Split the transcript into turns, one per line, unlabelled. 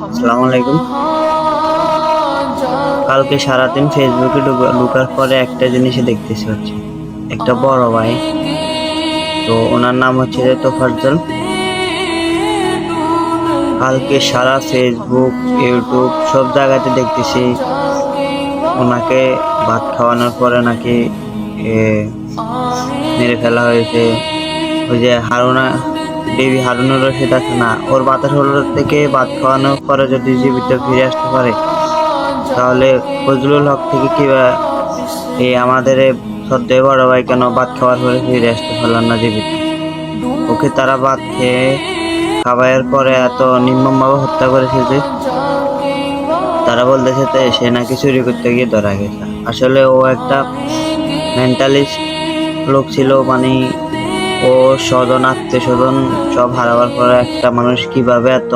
আসসালামু আলাইকুম। কালকে সারাদিন ফেসবুকে ঢোকার পরে একটা জিনিসই দেখতেছি হচ্ছে একটা বড় ভাই, তো ওনার নাম হচ্ছে যে তোফাজ্জল। কালকে সারা ফেসবুক, ইউটিউব সব জায়গাতে দেখতেছি ওনাকে ভাত খাওয়ানোর পরে নাকি এ, মেরে ফেলা হয়েছে। ওই যে হারুনা দেবী, হারুনুর রশিদ আছে না, ওর বাতাস থেকে ভাত খাওয়ানোর পরে যদি জীবিত ফিরে আসতে পারে, তাহলে ফজলুল হক থেকে এই আমাদের শ্রদ্ধেয় বড় ভাই কেন ভাত খাওয়ার পরে ফিরে আসতে পারলাম না জীবিত? ওকে তারা ভাত খেয়ে খাবারের পরে এত নির্মমভাবে হত্যা করেছে যে তারা বলতেছে সে নাকি চুরি করতে গিয়ে ধরা গেছে। আসলে ও একটা মেন্টালিস্ট লোক ছিল, মানে ও স্বজন আত্মীয় স্বজন সব হারাবার পরে একটা মানুষ কিভাবে এত